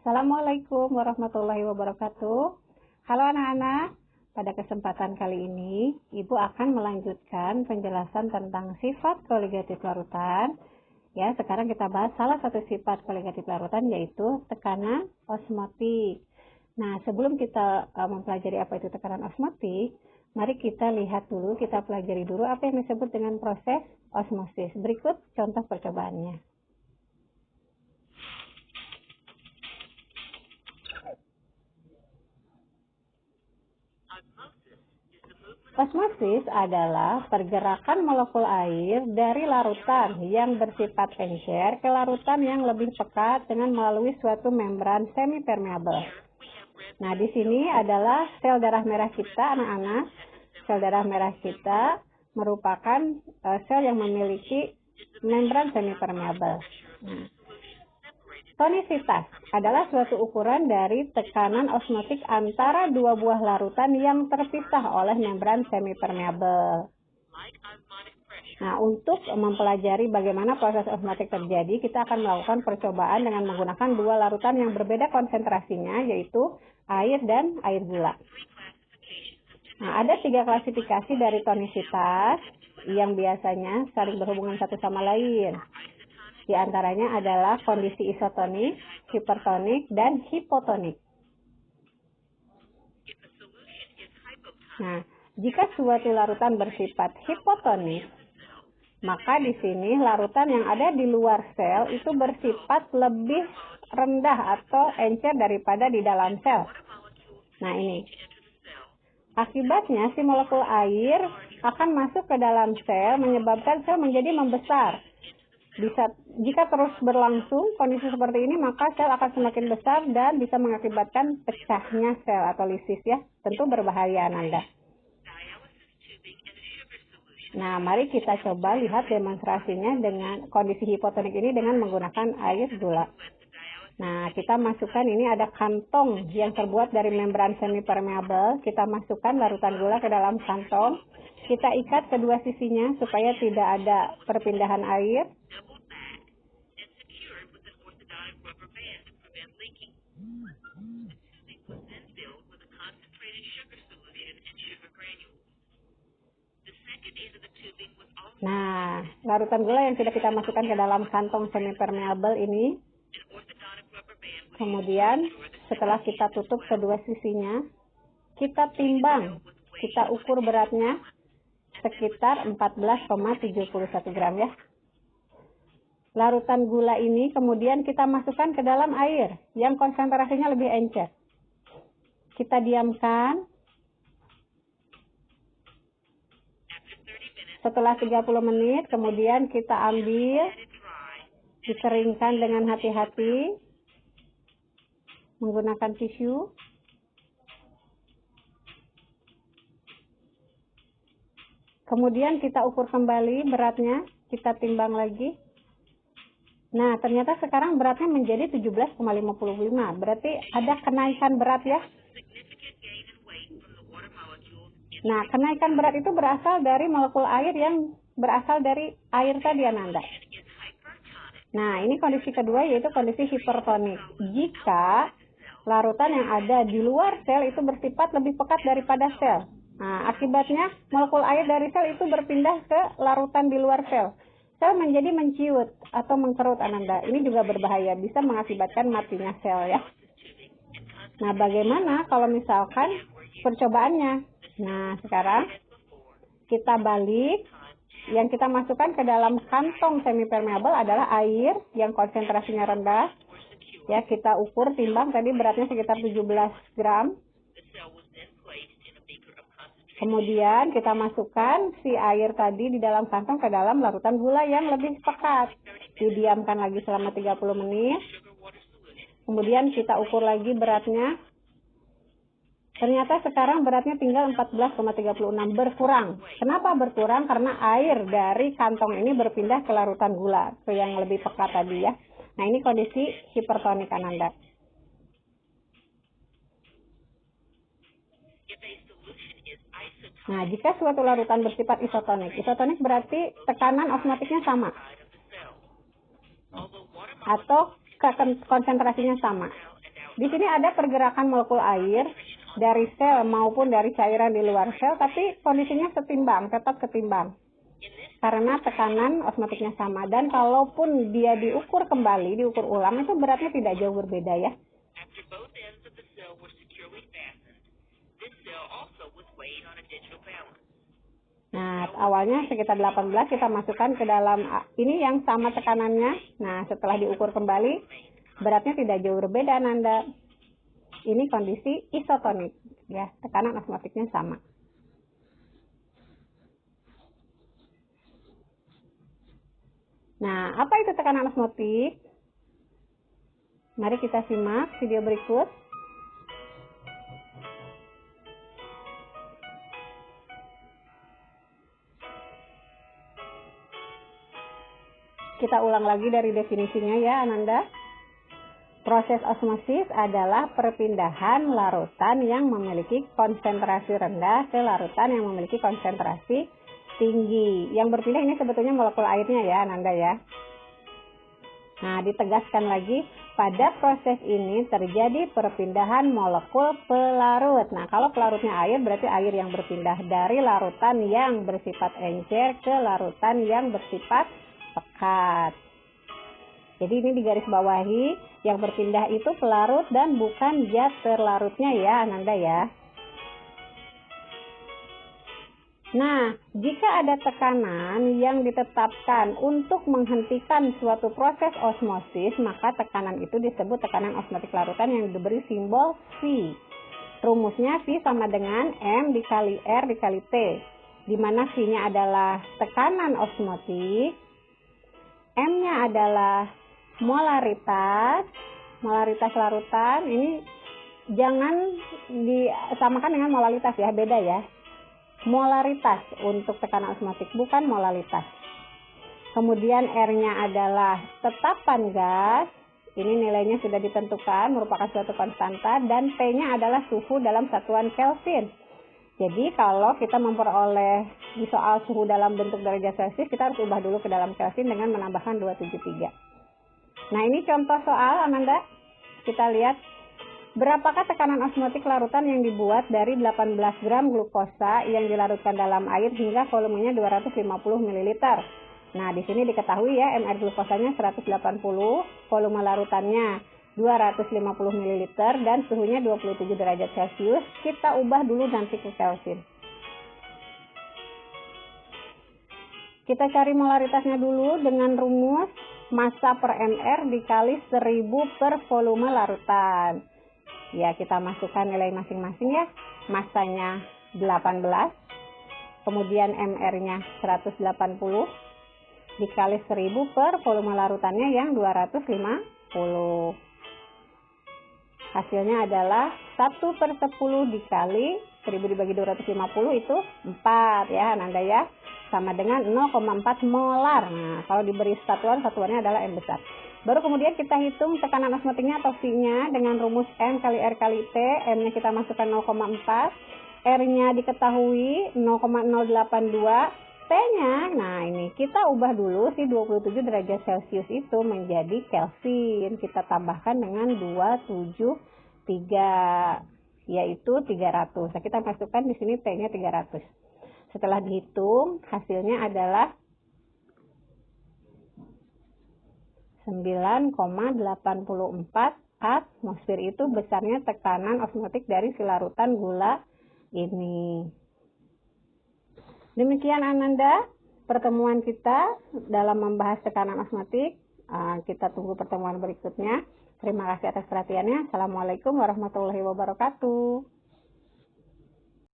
Assalamualaikum warahmatullahi wabarakatuh. Halo anak-anak, pada kesempatan kali ini Ibu akan melanjutkan penjelasan tentang sifat koligatif larutan. Ya, sekarang kita bahas salah satu sifat koligatif larutan, yaitu tekanan osmotik. Nah, sebelum kita mempelajari apa itu tekanan osmotik, mari kita lihat dulu, kita pelajari dulu apa yang disebut dengan proses osmosis. Berikut contoh percobaannya. Osmosis adalah pergerakan molekul air dari larutan yang bersifat encer ke larutan yang lebih pekat dengan melalui suatu membran semi-permeabel. Nah, di sini adalah sel darah merah kita, anak-anak. Sel darah merah kita merupakan sel yang memiliki membran semi-permeabel. Nah, tonisitas adalah suatu ukuran dari tekanan osmotik antara dua buah larutan yang terpisah oleh membran semi-permeabel. Nah, untuk mempelajari bagaimana proses osmotik terjadi, kita akan melakukan percobaan dengan menggunakan dua larutan yang berbeda konsentrasinya, yaitu air dan air gula. Nah, ada 3 klasifikasi dari tonisitas yang biasanya saling berhubungan satu sama lain. Di antaranya adalah kondisi isotonik, hipertonik, dan hipotonik. Nah, jika suatu larutan bersifat hipotonik, maka di sini larutan yang ada di luar sel itu bersifat lebih rendah atau encer daripada di dalam sel. Nah, ini. Akibatnya, si molekul air akan masuk ke dalam sel, menyebabkan sel menjadi membesar. Jika terus berlangsung kondisi seperti ini, maka sel akan semakin besar dan bisa mengakibatkan pecahnya sel atau lisis, ya. Tentu berbahaya, Ananda. Nah, mari kita coba lihat demonstrasinya dengan kondisi hipotonik ini dengan menggunakan air gula. Nah, kita masukkan, ini ada kantong yang terbuat dari membran semi-permeabel. Kita masukkan larutan gula ke dalam kantong. Kita ikat kedua sisinya supaya tidak ada perpindahan air. Nah, larutan gula yang sudah kita masukkan ke dalam kantong semi-permeabel ini. Kemudian, setelah kita tutup kedua sisinya, kita timbang, kita ukur beratnya sekitar 14,71 gram, ya. Larutan gula ini kemudian kita masukkan ke dalam air yang konsentrasinya lebih encer. Kita diamkan. Setelah 30 menit, kemudian kita ambil, dikeringkan dengan hati-hati menggunakan tisu. Kemudian kita ukur kembali beratnya, kita timbang lagi. Nah, ternyata sekarang beratnya menjadi 17,55. Berarti ada kenaikan berat, ya. Nah, kenaikan berat itu berasal dari molekul air yang berasal dari air tadi, Ananda. Nah, ini kondisi kedua, yaitu kondisi hipertonik. Jika larutan yang ada di luar sel itu bersifat lebih pekat daripada sel. Nah, akibatnya molekul air dari sel itu berpindah ke larutan di luar sel. Sel menjadi menciut atau mengkerut, Ananda. Ini juga berbahaya, bisa mengakibatkan matinya sel, ya. Nah, bagaimana kalau misalkan percobaannya? Nah, sekarang kita balik. Yang kita masukkan ke dalam kantong semi-permeabel adalah air yang konsentrasinya rendah. Ya, kita ukur, timbang tadi beratnya sekitar 17 gram. Kemudian kita masukkan si air tadi di dalam kantong ke dalam larutan gula yang lebih pekat. Didiamkan lagi selama 30 menit. Kemudian kita ukur lagi beratnya. Ternyata sekarang beratnya tinggal 14,36, berkurang. Kenapa berkurang? Karena air dari kantong ini berpindah ke larutan gula, ke yang lebih pekat tadi, ya. Nah, ini kondisi hipertonik, Ananda. Nah, jika suatu larutan bersifat isotonik, isotonik berarti tekanan osmotiknya sama. Atau konsentrasinya sama. Di sini ada pergerakan molekul air dari sel maupun dari cairan di luar sel, tapi kondisinya setimbang, tetap ketimbang. Karena tekanan osmotiknya sama, dan kalaupun dia diukur kembali, diukur ulang, itu beratnya tidak jauh berbeda ya. Nah, awalnya sekitar 18 kita masukkan ke dalam ini yang sama tekanannya. Nah, setelah diukur kembali, beratnya tidak jauh berbeda, Nanda. Ini kondisi isotonik, ya, tekanan osmotiknya sama. Nah, apa itu tekanan osmotik? Mari kita simak video berikut. Kita ulang lagi dari definisinya ya, Ananda. Proses osmosis adalah perpindahan larutan yang memiliki konsentrasi rendah ke larutan yang memiliki konsentrasi tinggi. Yang berpindah ini sebetulnya molekul airnya ya, Ananda ya. Nah, ditegaskan lagi, pada proses ini terjadi perpindahan molekul pelarut. Nah, kalau pelarutnya air, berarti air yang berpindah dari larutan yang bersifat encer ke larutan yang bersifat pekat. Jadi ini digarisbawahi, yang berpindah itu pelarut dan bukan zat terlarutnya ya, Ananda ya. Nah, jika ada tekanan yang ditetapkan untuk menghentikan suatu proses osmosis, maka tekanan itu disebut tekanan osmotik larutan yang diberi simbol V. Rumusnya V sama dengan M dikali R dikali T, di mana V-nya adalah tekanan osmotik, M-nya adalah molaritas larutan. Ini jangan disamakan dengan molalitas ya, beda ya. Molaritas untuk tekanan osmotik, bukan molalitas. Kemudian R-nya adalah tetapan gas, ini nilainya sudah ditentukan, merupakan suatu konstanta, dan T-nya adalah suhu dalam satuan Kelvin. Jadi kalau kita memperoleh di soal suhu dalam bentuk derajat Celcius, kita harus ubah dulu ke dalam Kelvin dengan menambahkan 273. Nah, ini contoh soal, Amanda. Kita lihat berapakah tekanan osmotik larutan yang dibuat dari 18 gram glukosa yang dilarutkan dalam air hingga volumenya 250 ml. Nah, di sini diketahui ya, mR glukosanya 180, volume larutannya 250 ml dan suhunya 27 derajat Celcius. Kita ubah dulu nanti ke Kelvin. Kita cari molaritasnya dulu dengan rumus massa per mR dikali 1000 per volume larutan. Ya, kita masukkan nilai masing-masing ya. Massanya 18, kemudian mR-nya 180 dikali 1000 per volume larutannya yang 250. Hasilnya adalah 1/10 dikali 1000 dibagi 250 itu 4 ya, Ananda ya. Sama dengan 0,4 molar. Nah, kalau diberi satuannya adalah M besar. Baru kemudian kita hitung tekanan osmotiknya atau V-nya dengan rumus M kali R kali T. M-nya kita masukkan 0,4. R-nya diketahui 0,082. T-nya, nah ini kita ubah dulu si 27 derajat Celcius itu menjadi Kelvin. Kita tambahkan dengan 273, yaitu 300. Nah, kita masukkan di sini T-nya 300. Setelah dihitung, hasilnya adalah 9,84 atmosfer. Itu besarnya tekanan osmotik dari si larutan gula ini. Demikian Ananda, pertemuan kita dalam membahas tekanan osmotik. Kita tunggu pertemuan berikutnya. Terima kasih atas perhatiannya. Assalamualaikum warahmatullahi wabarakatuh.